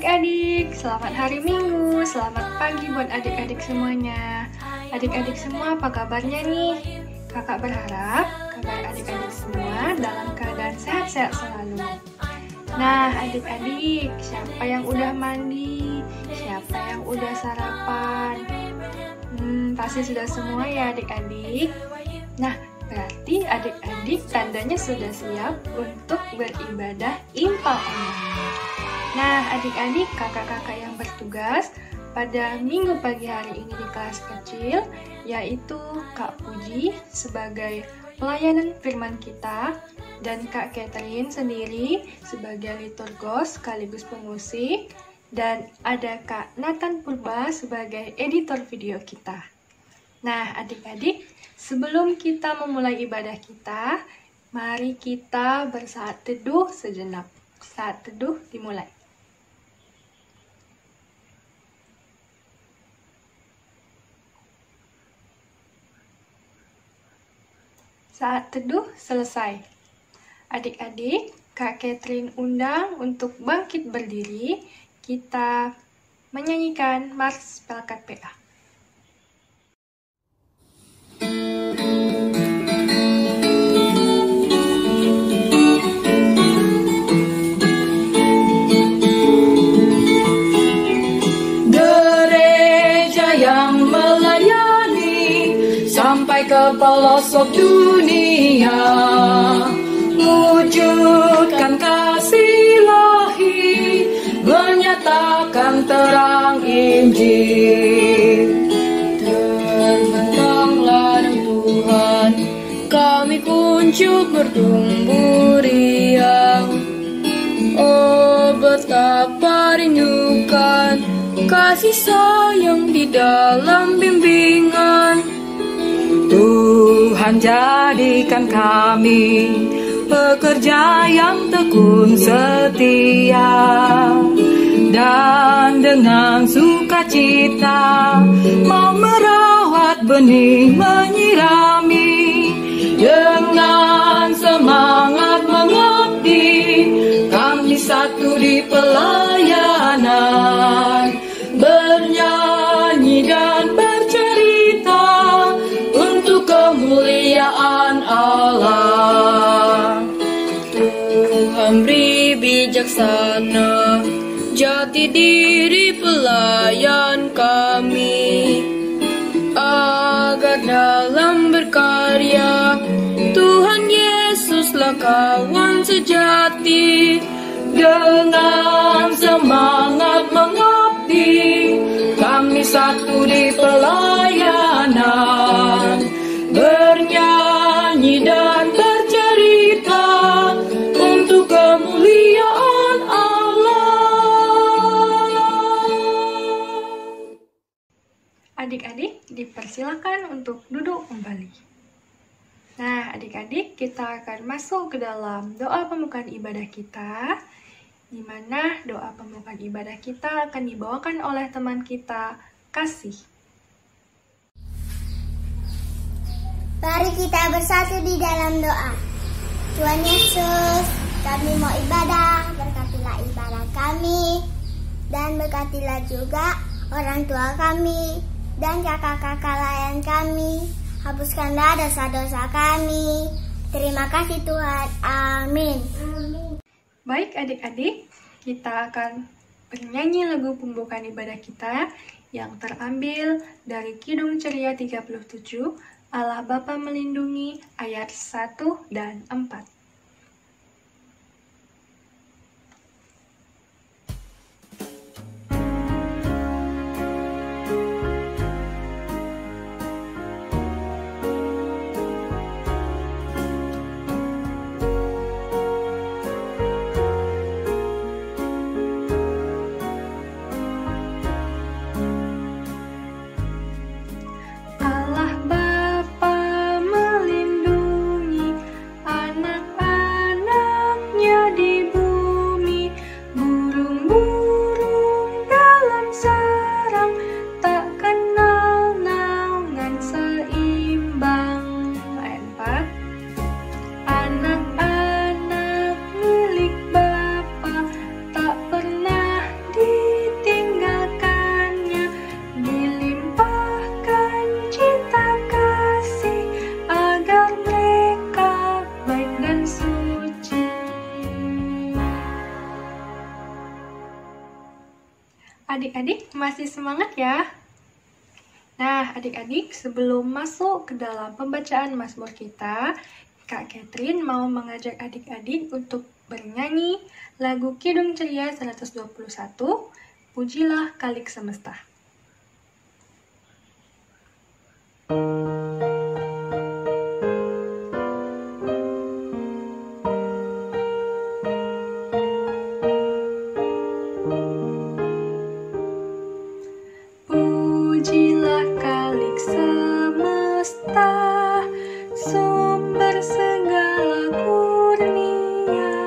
adik-adik, selamat hari Minggu, selamat pagi buat adik-adik semuanya. Adik-adik semua apa kabarnya nih? Kakak berharap kabar adik-adik semua dalam keadaan sehat-sehat selalu. Nah adik-adik, siapa yang udah mandi? Siapa yang udah sarapan? Pasti sudah semua ya adik-adik. Nah berarti adik-adik tandanya sudah siap untuk beribadah impal online. Nah, adik-adik, kakak-kakak yang bertugas pada minggu pagi hari ini di kelas kecil, yaitu Kak Puji sebagai pelayanan firman kita, dan Kak Catherine sendiri sebagai liturgos sekaligus pemusik, dan ada Kak Nathan Purba sebagai editor video kita. Nah, adik-adik, sebelum kita memulai ibadah kita, mari kita bersaat teduh sejenak. Saat teduh dimulai. Saat teduh selesai. Adik-adik, Kak Catherine undang untuk bangkit berdiri. Kita menyanyikan Mars Pelkat PA. Gereja yang melayani sampai ke pelosok dunia, wujudkan kasih ilahi, menyatakan terang Injil. Terbentanglah Tuhan, kami kuncup bertumbuh riang. Oh betapa rindukan kasih sayang di dalam bimbingan. Tuhan jadikan kami pekerja yang tekun setia, dan dengan sukacita mau merawat benih menyirami. Dengan semangat mengabdi, kami satu di pelayanan, bernyanyi dan bercerita untuk kemuliaan Allah. Tuhan beri bijaksana jati diri pelayan kami, agar dalam berkarya Tuhan Yesuslah kawan sejati. Dengan semangat mengabdi, kami satu di pelayanan, bernyanyi dan bercerita untuk kemuliaan Allah. Adik-adik, dipersilakan untuk duduk kembali. Nah, adik-adik, kita akan masuk ke dalam doa pembukaan ibadah kita, di mana doa pembukaan ibadah kita akan dibawakan oleh teman kita, Kasih. Mari kita bersatu di dalam doa. Tuhan Yesus, kami mau ibadah, berkatilah ibadah kami, dan berkatilah juga orang tua kami, dan kakak-kakak layan kami. Hapuskanlah dosa-dosa kami. Terima kasih Tuhan. Amin. Baik adik-adik, kita akan bernyanyi lagu pembukaan ibadah kita yang terambil dari Kidung Ceria 37, Allah Bapa Melindungi, ayat 1 dan 4. Allah Bapa melindungi anak Masih semangat ya? Nah, adik-adik, sebelum masuk ke dalam pembacaan Mazmur kita, Kak Catherine mau mengajak adik-adik untuk bernyanyi lagu Kidung Ceria 121, Pujilah Khalik Semesta. Pujilah Khalik semesta, sumber segala kurnia,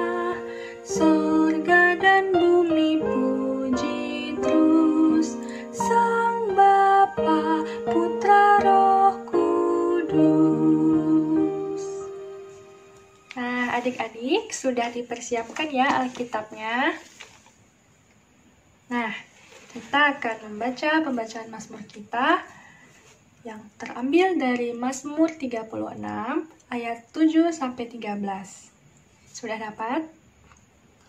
sorga dan bumi puji terus, Sang Bapa, Putra, Roh Kudus. Nah, adik-adik sudah dipersiapkan ya Alkitabnya. Nah, kita akan membaca pembacaan Mazmur kita yang terambil dari Mazmur 36 ayat 7 sampai 13. Sudah dapat?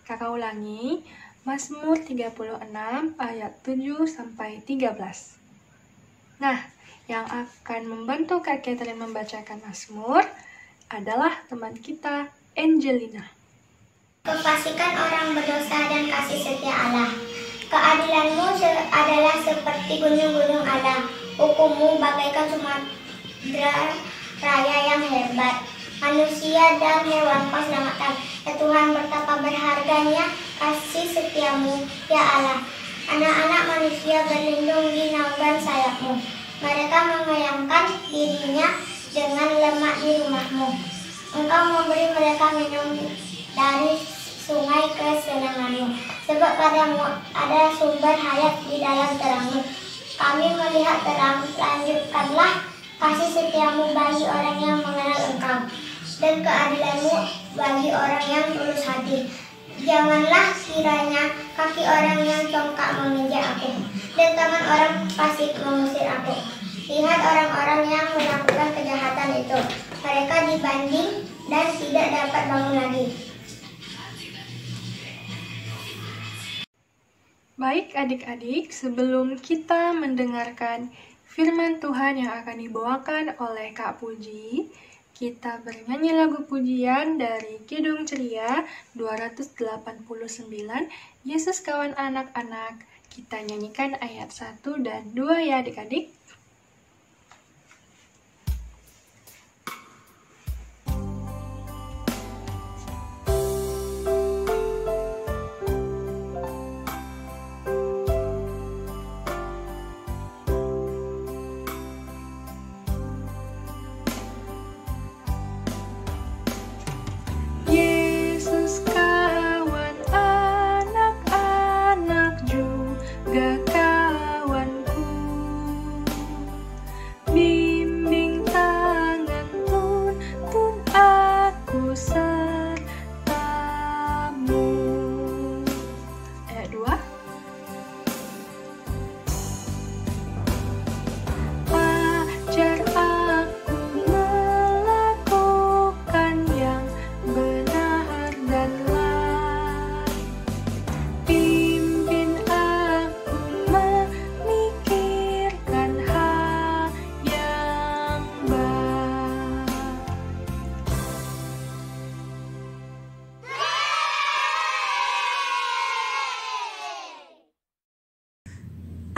Kakak ulangi, Mazmur 36 ayat 7 sampai 13. Nah, yang akan membantu Kak Catherine membacakan Mazmur adalah teman kita, Angelina. Kefasikan orang berdosa dan kasih setia Allah. Keadilanmu adalah seperti gunung-gunung Allah. Hukummu bagaikan samudra raya yang hebat. Manusia dan hewan kau selamatkan. Ya Tuhan, betapa berharganya kasih setiamu, ya Allah. Anak-anak manusia berlindung di naungan sayapmu. Mereka mengayangkan dirinya dengan lemak di rumahmu. Engkau memberi mereka minum dari sungai kesenanganmu. Sebab padamu ada sumber hayat di dalam terangmu. Kami melihat terang, lanjutkanlah kasih setiamu bagi orang yang mengenal Engkau, dan keadilanmu bagi orang yang tulus hati. Janganlah kiranya kaki orang yang congkak menginjak aku, dan tangan orang fasik mengusir aku. Lihat orang-orang yang melakukan kejahatan itu, mereka dibanding dan tidak dapat bangun lagi. Baik adik-adik, sebelum kita mendengarkan firman Tuhan yang akan dibawakan oleh Kak Puji, kita bernyanyi lagu pujian dari Kidung Ceria 289, Yesus Kawan Anak-anak. Kita nyanyikan ayat 1 dan 2 ya adik-adik.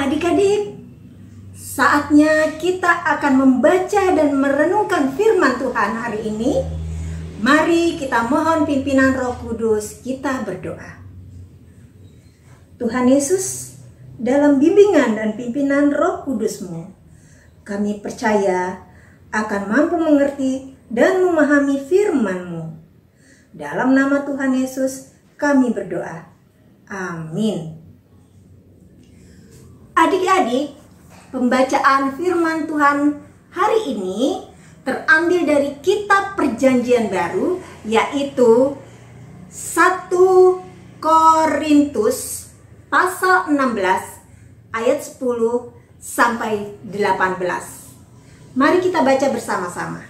Adik-adik, saatnya kita akan membaca dan merenungkan firman Tuhan hari ini. Mari kita mohon pimpinan Roh Kudus, kita berdoa. Tuhan Yesus, dalam bimbingan dan pimpinan Roh Kudus-Mu, kami percaya akan mampu mengerti dan memahami firman-Mu. Dalam nama Tuhan Yesus, kami berdoa. Amin. Adik-adik, pembacaan firman Tuhan hari ini terambil dari kitab Perjanjian Baru, yaitu 1 Korintus pasal 16 ayat 10 sampai 18. Mari kita baca bersama-sama.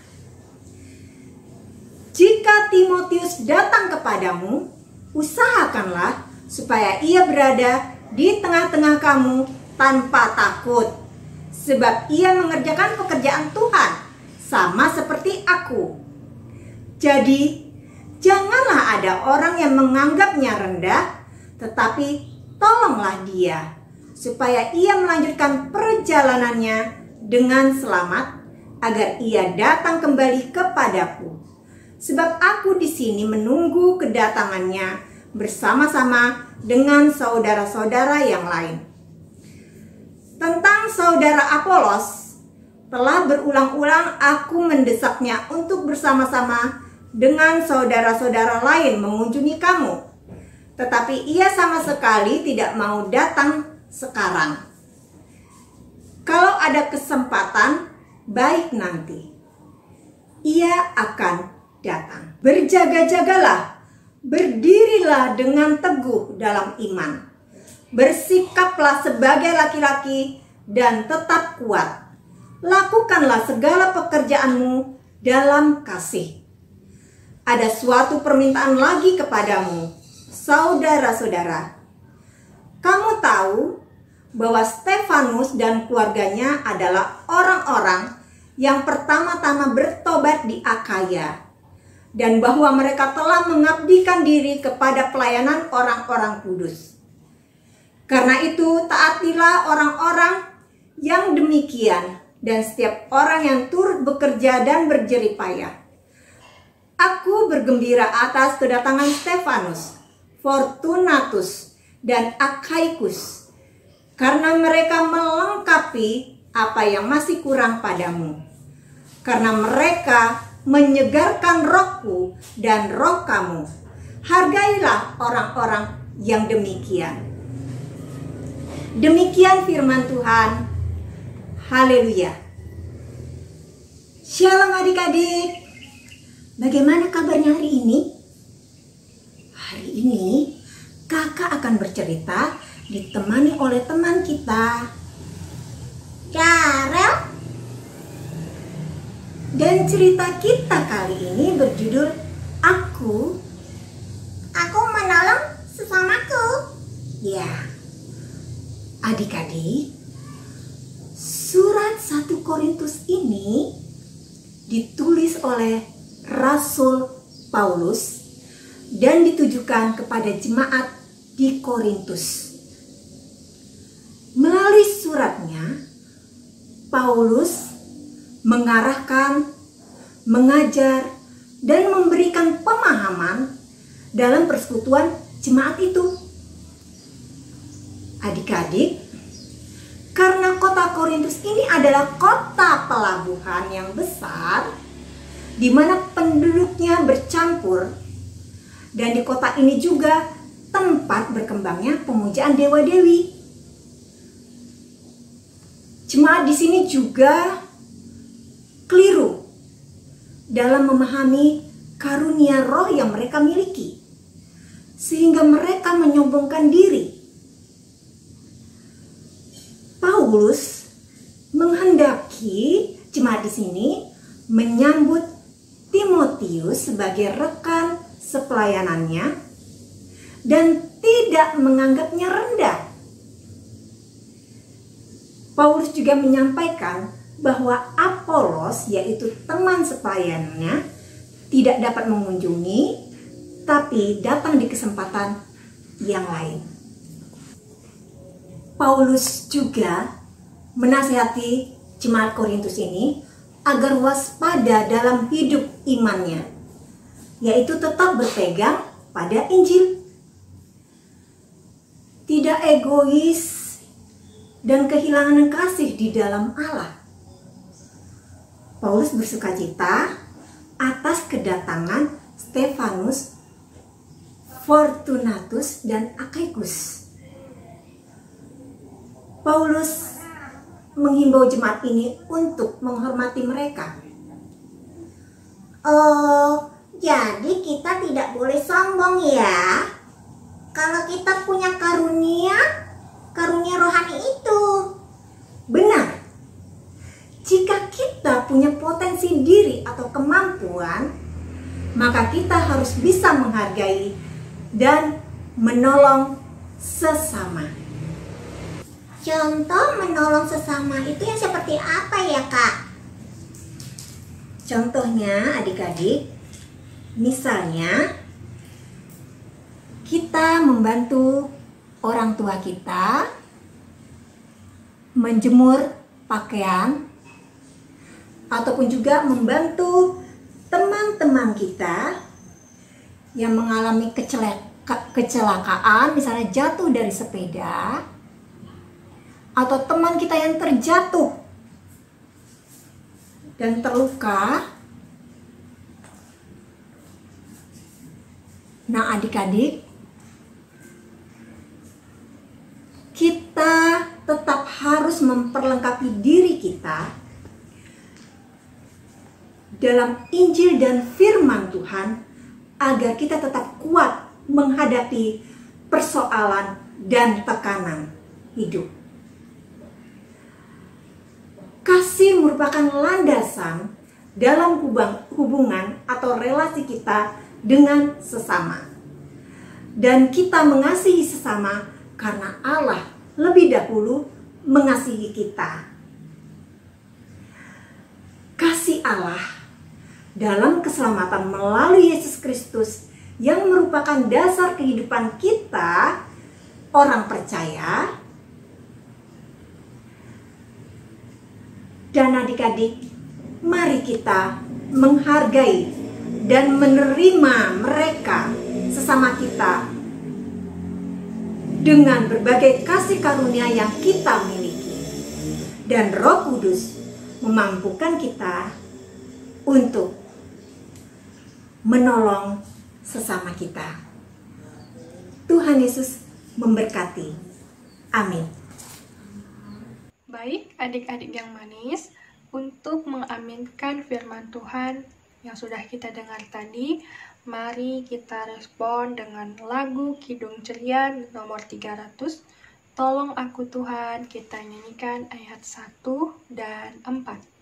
Jika Timotius datang kepadamu, usahakanlah supaya ia berada di tengah-tengah kamu tanpa takut, sebab ia mengerjakan pekerjaan Tuhan sama seperti aku. Jadi, janganlah ada orang yang menganggapnya rendah, tetapi tolonglah dia, supaya ia melanjutkan perjalanannya dengan selamat, agar ia datang kembali kepadaku. Sebab aku di sini menunggu kedatangannya bersama-sama dengan saudara-saudara yang lain. Tentang saudara Apolos, telah berulang-ulang aku mendesaknya untuk bersama-sama dengan saudara-saudara lain mengunjungi kamu. Tetapi ia sama sekali tidak mau datang sekarang. Kalau ada kesempatan, baik nanti ia akan datang. Berjaga-jagalah, berdirilah dengan teguh dalam iman. Bersikaplah sebagai laki-laki dan tetap kuat. Lakukanlah segala pekerjaanmu dalam kasih. Ada suatu permintaan lagi kepadamu, saudara-saudara. Kamu tahu bahwa Stefanus dan keluarganya adalah orang-orang yang pertama-tama bertobat di Akaya, dan bahwa mereka telah mengabdikan diri kepada pelayanan orang-orang kudus. Karena itu taatilah orang-orang yang demikian dan setiap orang yang turut bekerja dan berjerih payah. Aku bergembira atas kedatangan Stefanus, Fortunatus, dan Akhaikus, karena mereka melengkapi apa yang masih kurang padamu. Karena mereka menyegarkan rohku dan roh kamu. Hargailah orang-orang yang demikian. Demikian firman Tuhan. Haleluya. Shalom adik-adik. Bagaimana kabarnya hari ini? Hari ini kakak akan bercerita ditemani oleh teman kita, Darel. Dan cerita kita kali ini berjudul Aku menolong sesamaku. Ya, adik-adik, surat 1 Korintus ini ditulis oleh Rasul Paulus dan ditujukan kepada jemaat di Korintus. Melalui suratnya, Paulus mengarahkan, mengajar, dan memberikan pemahaman dalam persekutuan jemaat itu. Adik-adik, karena kota Korintus ini adalah kota pelabuhan yang besar, di mana penduduknya bercampur, dan di kota ini juga tempat berkembangnya pemujaan dewa-dewi. Jemaat di sini juga keliru dalam memahami karunia roh yang mereka miliki, sehingga mereka menyombongkan diri. Paulus menghendaki jemaat di sini menyambut Timotius sebagai rekan sepelayanannya dan tidak menganggapnya rendah. Paulus juga menyampaikan bahwa Apolos, yaitu teman sepelayanannya, tidak dapat mengunjungi, tapi datang di kesempatan yang lain. Paulus juga menasihati jemaat Korintus ini agar waspada dalam hidup imannya, yaitu tetap berpegang pada Injil, tidak egois, dan kehilangan kasih di dalam Allah. Paulus bersukacita atas kedatangan Stefanus, Fortunatus, dan Akhaikus. Paulus menghimbau jemaat ini untuk menghormati mereka. Oh, jadi kita tidak boleh sombong ya. Kalau kita punya karunia rohani itu. Benar. Jika kita punya potensi diri atau kemampuan, maka kita harus bisa menghargai dan menolong sesama. Contoh menolong sesama itu yang seperti apa ya, Kak? Contohnya adik-adik, misalnya kita membantu orang tua kita menjemur pakaian, ataupun juga membantu teman-teman kita yang mengalami kecelakaan, misalnya jatuh dari sepeda, atau teman kita yang terjatuh dan terluka. Nah, adik-adik, kita tetap harus memperlengkapi diri kita dalam Injil dan firman Tuhan agar kita tetap kuat menghadapi persoalan dan tekanan hidup. Kasih merupakan landasan dalam hubungan atau relasi kita dengan sesama. Dan kita mengasihi sesama karena Allah lebih dahulu mengasihi kita. Kasih Allah dalam keselamatan melalui Yesus Kristus yang merupakan dasar kehidupan kita, orang percaya. Dan adik-adik, mari kita menghargai dan menerima mereka, sesama kita, dengan berbagai kasih karunia yang kita miliki. Dan Roh Kudus memampukan kita untuk menolong sesama kita. Tuhan Yesus memberkati. Amin. Baik, adik-adik yang manis, untuk mengaminkan firman Tuhan yang sudah kita dengar tadi, mari kita respon dengan lagu Kidung Ceria nomor 300, Tolong Aku Tuhan. Kita nyanyikan ayat 1 dan 4.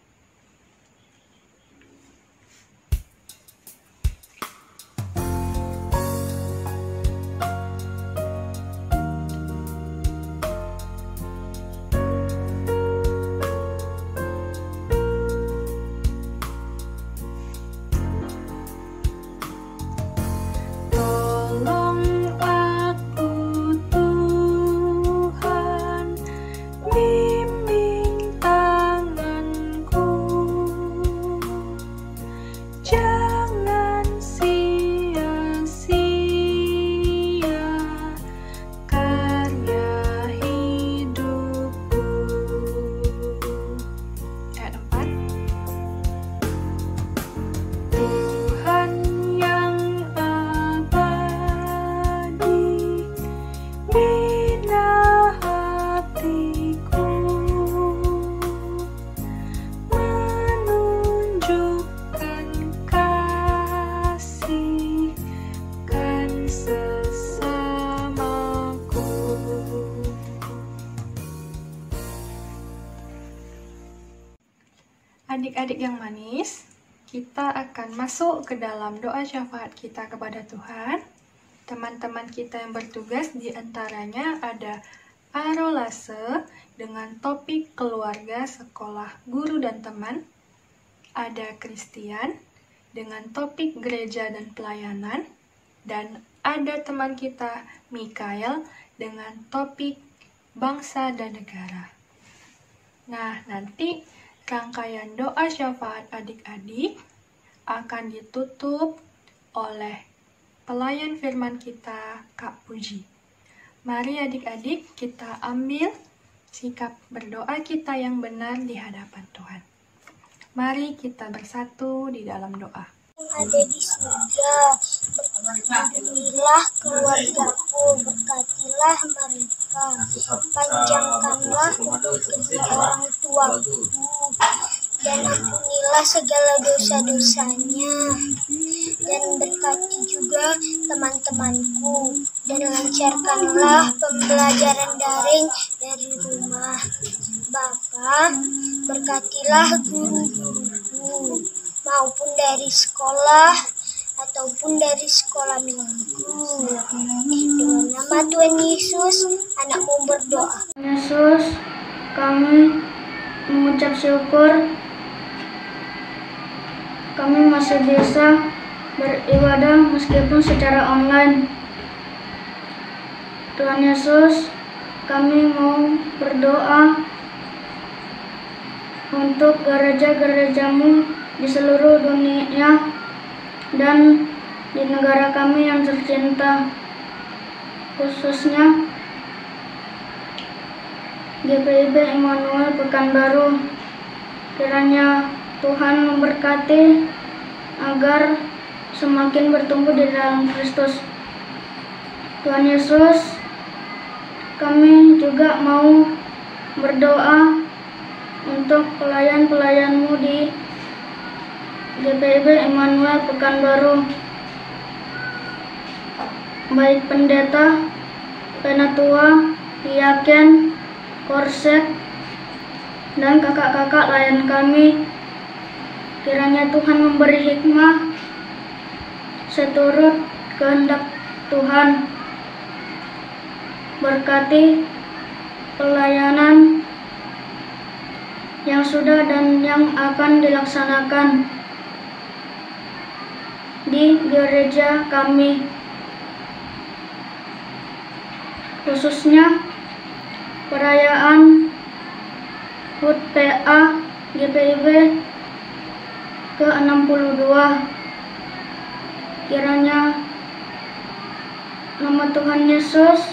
Adik-adik yang manis, kita akan masuk ke dalam doa syafaat kita kepada Tuhan. Teman-teman kita yang bertugas di antaranya ada Arolase dengan topik keluarga, sekolah, guru, dan teman. Ada Christian dengan topik gereja dan pelayanan. Dan ada teman kita Mikael dengan topik bangsa dan negara. Nah, nanti rangkaian doa syafaat adik-adik akan ditutup oleh pelayan firman kita, Kak Puji. Mari adik-adik kita ambil sikap berdoa kita yang benar di hadapan Tuhan. Mari kita bersatu di dalam doa. Ada di surga, berkatilah keluargaku, berkatilah mereka, panjangkanlah untuk kedua orang tuaku, dan ampunilah segala dosa-dosanya, dan berkati juga teman-temanku, dan lancarkanlah pembelajaran daring dari rumah. Bapa, berkatilah guru-guruku, maupun dari sekolah ataupun dari sekolah minggu. Dengan nama Tuhan Yesus, anakmu berdoa. Yesus, kami mengucap syukur kami masih bisa beribadah meskipun secara online. Tuhan Yesus, kami mau berdoa untuk gereja-gerejamu di seluruh dunia dan di negara kami yang tercinta, khususnya GPIB Immanuel Pekanbaru. Kiranya Tuhan memberkati agar semakin bertumbuh di dalam Kristus. Tuhan Yesus, kami juga mau berdoa untuk pelayan-pelayan-Mu di GPIB Immanuel Pekanbaru, baik pendeta, penatua, piaken, korset, dan kakak-kakak layan kami. Kiranya Tuhan memberi hikmah seturut kehendak Tuhan. Berkati pelayanan yang sudah dan yang akan dilaksanakan di gereja kami, khususnya perayaan HUT PA GPIB ke-62. Kiranya nama Tuhan Yesus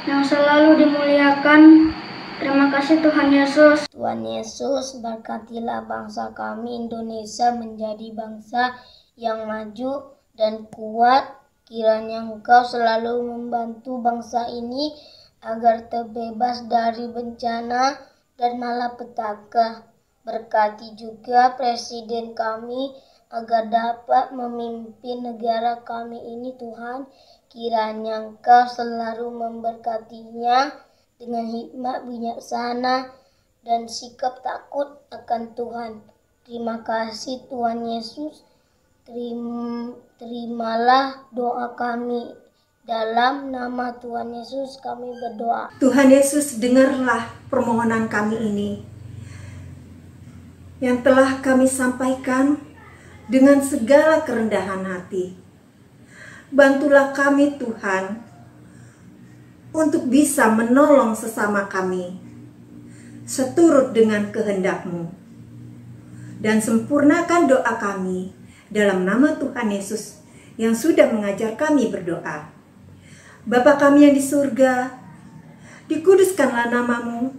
yang selalu dimuliakan. Terima kasih Tuhan Yesus. Tuhan Yesus, berkatilah bangsa kami Indonesia menjadi bangsa yang maju dan kuat. Kiranya Engkau selalu membantu bangsa ini agar terbebas dari bencana dan malapetaka. Berkati juga Presiden kami agar dapat memimpin negara kami ini, Tuhan. Kiranya Engkau selalu memberkatinya dengan hikmat bijaksana dan sikap takut akan Tuhan. Terima kasih Tuhan Yesus. Terimalah doa kami. Dalam nama Tuhan Yesus kami berdoa. Tuhan Yesus, dengarlah permohonan kami ini yang telah kami sampaikan dengan segala kerendahan hati. Bantulah kami Tuhan untuk bisa menolong sesama kami seturut dengan kehendak-Mu, dan sempurnakan doa kami dalam nama Tuhan Yesus yang sudah mengajar kami berdoa. Bapa kami yang di surga, dikuduskanlah nama-Mu,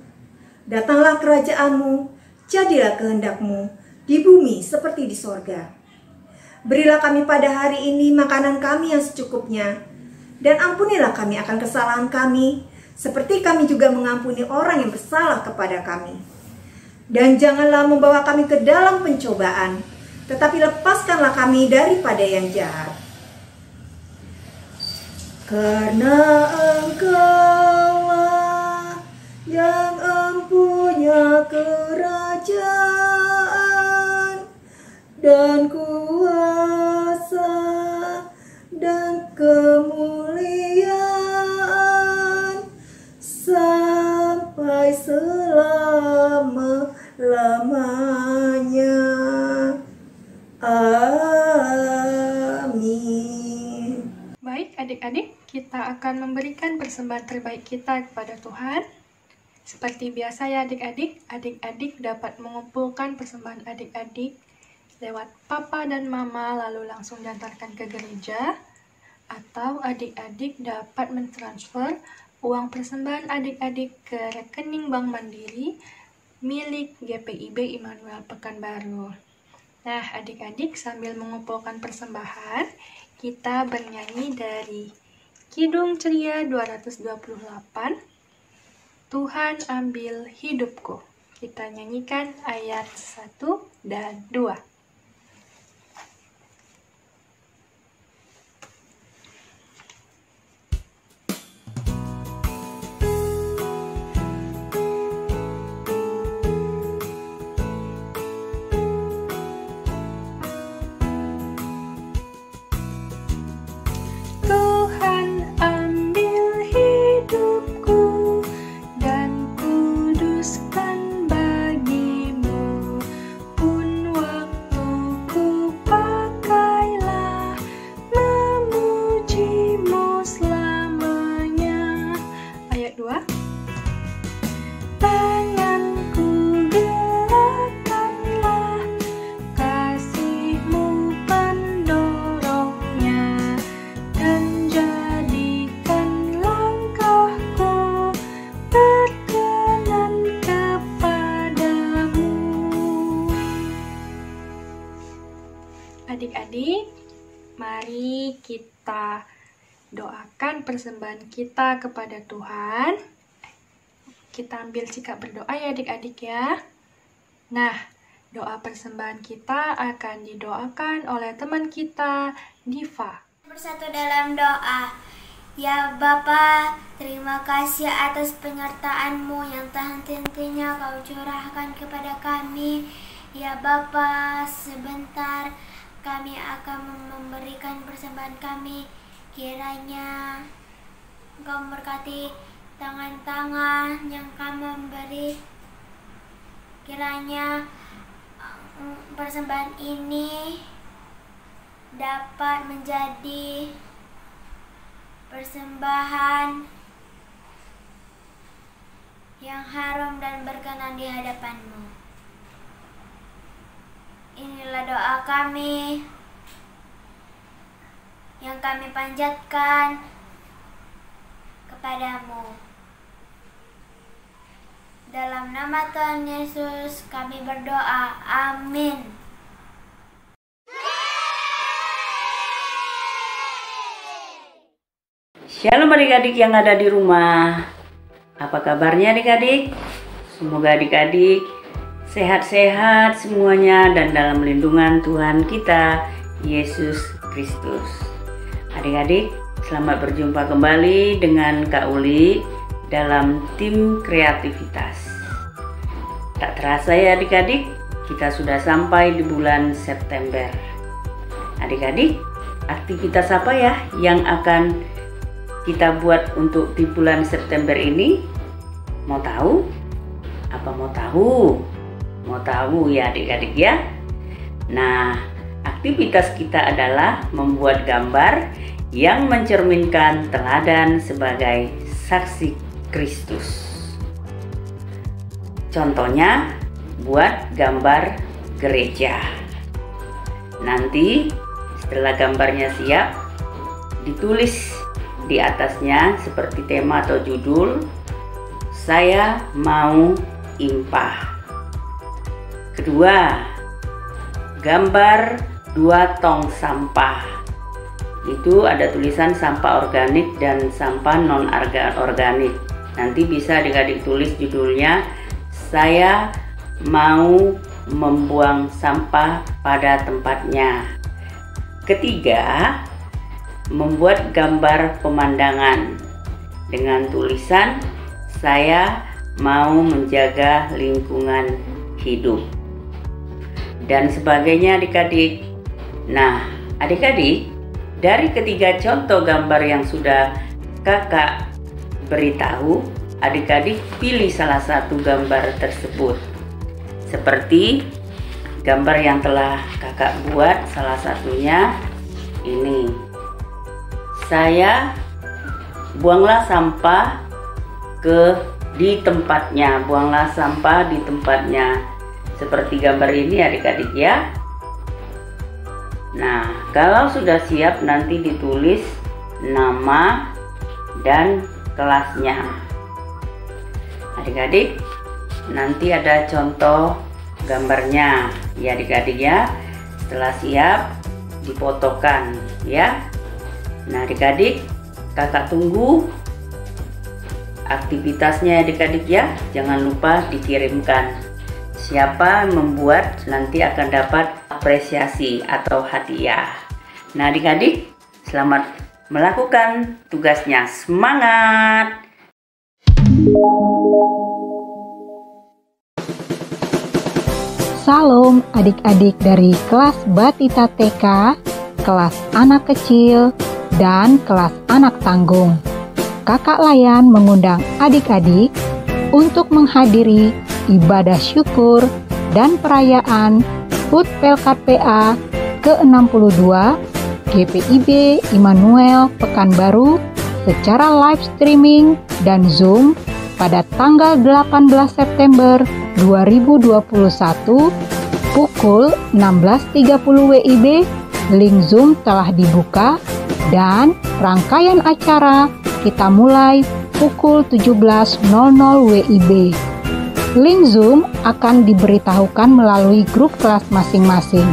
datanglah kerajaan-Mu, jadilah kehendak-Mu di bumi seperti di sorga. Berilah kami pada hari ini makanan kami yang secukupnya, dan ampunilah kami akan kesalahan kami, seperti kami juga mengampuni orang yang bersalah kepada kami. Dan janganlah membawa kami ke dalam pencobaan, tetapi lepaskanlah kami daripada yang jahat. Karena Engkaulah yang empunya kerajaan dan kuasa dan kemuliaan sampai selama-lamanya. Amin. Baik adik-adik, kita akan memberikan persembahan terbaik kita kepada Tuhan. Seperti biasa ya adik-adik, adik-adik dapat mengumpulkan persembahan adik-adik lewat papa dan mama lalu langsung diantarkan ke gereja, atau adik-adik dapat mentransfer uang persembahan adik-adik ke rekening Bank Mandiri milik GPIB Immanuel Pekanbaru. Nah adik-adik, sambil mengumpulkan persembahan, kita bernyanyi dari Kidung Ceria 228, Tuhan ambil hidupku. Kita nyanyikan ayat 1 dan 2. adik-adik, mari kita doakan persembahan kita kepada Tuhan. Kita ambil sikap berdoa ya adik-adik ya. Nah, doa persembahan kita akan didoakan oleh teman kita, Diva. Bersatu dalam doa. Ya Bapa, terima kasih atas penyertaan-Mu yang tak henti-hentinya Kau curahkan kepada kami. Ya Bapa, sebentar kami akan memberikan persembahan kami. Kiranya Engkau memberkati tangan-tangan yang kami memberi. Kiranya persembahan ini dapat menjadi persembahan yang harum dan berkenan di hadapan-Mu. Inilah doa kami yang kami panjatkan kepadamu. Dalam nama Tuhan Yesus kami berdoa. Amin. Shalom adik-adik yang ada di rumah. Apa kabarnya adik-adik? Semoga adik-adik sehat-sehat semuanya dan dalam lindungan Tuhan kita, Yesus Kristus. Adik-adik, selamat berjumpa kembali dengan Kak Uli dalam tim kreativitas. Tak terasa ya adik-adik, kita sudah sampai di bulan September. Adik-adik, aktivitas apa ya yang akan kita buat untuk di bulan September ini? Mau tahu? Apa mau tahu? Mau tahu ya adik-adik ya? Nah, aktivitas kita adalah membuat gambar yang mencerminkan teladan sebagai saksi Kristus. Contohnya, buat gambar gereja. Nanti setelah gambarnya siap, ditulis di atasnya seperti tema atau judul, saya mau impah. Kedua, gambar 2 tong sampah. Itu ada tulisan sampah organik dan sampah non-organik. Nanti bisa adik-adik tulis judulnya, saya mau membuang sampah pada tempatnya. Ketiga, membuat gambar pemandangan dengan tulisan saya mau menjaga lingkungan hidup dan sebagainya adik-adik. Nah adik-adik, dari ketiga contoh gambar yang sudah kakak beritahu, adik-adik pilih salah satu gambar tersebut. Seperti gambar yang telah kakak buat, salah satunya ini. Saya buanglah sampah di tempatnya, buanglah sampah di tempatnya. Seperti gambar ini adik-adik ya. Nah, kalau sudah siap nanti ditulis nama dan kelasnya. Adik-adik, nanti ada contoh gambarnya ya adik-adik ya. Setelah siap difotokan ya. Nah adik-adik, kakak tunggu aktivitasnya adik-adik ya. Jangan lupa dikirimkan. Siapa yang membuat nanti akan dapat apresiasi atau hadiah. Nah adik-adik, selamat melakukan tugasnya. Semangat! Salam adik-adik dari kelas Batita TK, kelas anak kecil, dan kelas anak tanggung. Kakak Layan mengundang adik-adik untuk menghadiri ibadah syukur dan perayaan HUT PLKPA ke-62 GPIB Immanuel Pekanbaru secara live streaming dan Zoom pada tanggal 18 September 2021 pukul 16.30 WIB. Link Zoom telah dibuka dan rangkaian acara kita mulai pukul 17.00 WIB. Link Zoom akan diberitahukan melalui grup kelas masing-masing.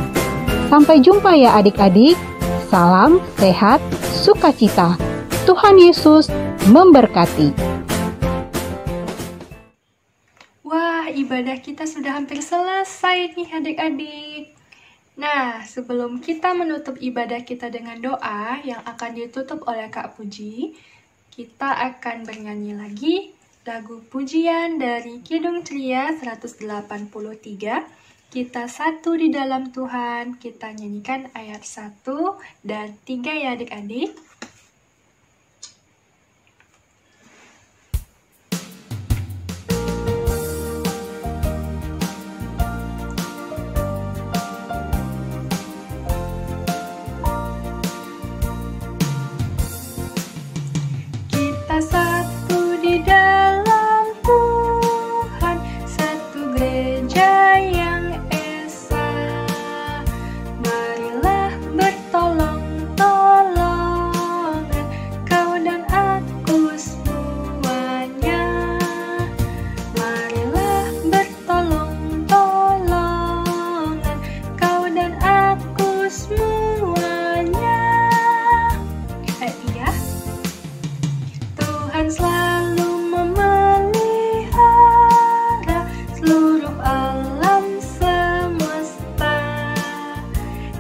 Sampai jumpa ya adik-adik. Salam sehat, sukacita. Tuhan Yesus memberkati. Wah, ibadah kita sudah hampir selesai nih adik-adik. Nah, sebelum kita menutup ibadah kita dengan doa yang akan ditutup oleh Kak Puji, kita akan bernyanyi lagi lagu pujian dari Kidung Tria 183. Kita satu di dalam Tuhan. Kita nyanyikan ayat 1 dan 3 ya adik-adik. Kita satu di dalam Tuhan, satu gereja yang esa. Marilah bertolong-tolongan, kau dan aku semuanya. Marilah bertolong-tolongan, kau dan aku semuanya. Iya. Tuhan selalu memelihara seluruh alam semesta.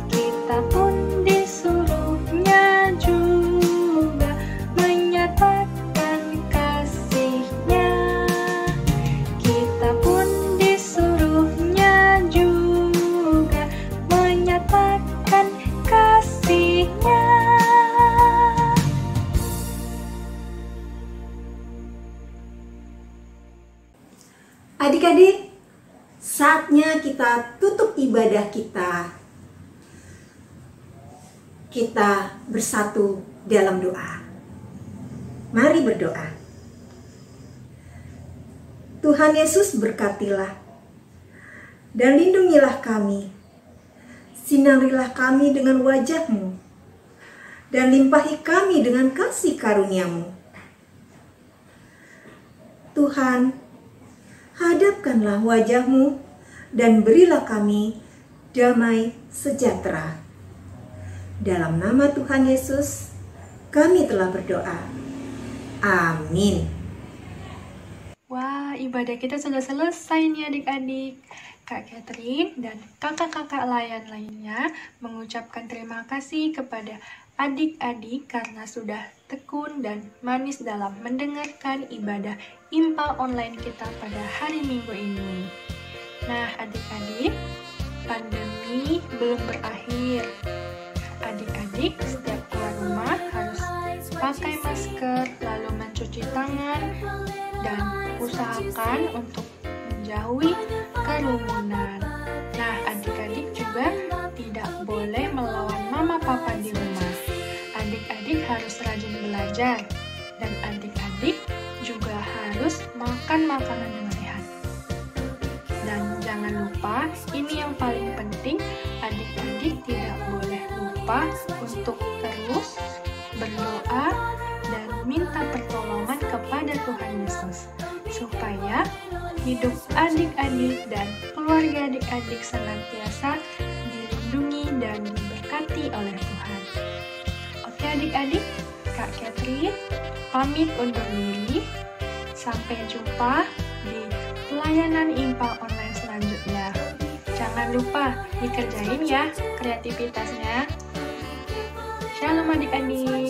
Kita pun disuruhnya juga menyatakan kasih-Nya. Kita pun disuruhnya juga menyatakan kasih-Nya. Adik-adik, saatnya kita tutup ibadah kita. Kita bersatu dalam doa. Mari berdoa. Tuhan Yesus, berkatilah dan lindungilah kami. Sinarilah kami dengan wajah-Mu dan limpahi kami dengan kasih karunia-Mu. Tuhan, hadapkanlah wajah-Mu dan berilah kami damai sejahtera. Dalam nama Tuhan Yesus, kami telah berdoa. Amin. Wah, ibadah kita sudah selesai nih adik-adik. Kak Catherine dan kakak-kakak lainnya mengucapkan terima kasih kepada adik-adik karena sudah tekun dan manis dalam mendengarkan ibadah Impal online kita pada hari Minggu ini. Nah, adik-adik, pandemi belum berakhir. Adik-adik setiap keluar rumah harus pakai masker, lalu mencuci tangan, dan usahakan untuk menjauhi kerumunan. Nah, adik-adik juga tidak boleh melawan mama papa di rumah. Adik-adik harus rajin belajar, dan adik-adik juga harus makan makanan yang sehat. Dan jangan lupa, ini yang paling penting, adik-adik tidak boleh lupa untuk terus berdoa dan minta pertolongan kepada Tuhan Yesus, supaya hidup adik-adik dan keluarga adik-adik senantiasa dilindungi dan diberkati oleh Tuhan. Oke adik-adik, Kak Catherine pamit undur diri. Sampai jumpa di pelayanan Impal online selanjutnya. Jangan lupa dikerjain ya kreativitasnya. Shalom adik-adik.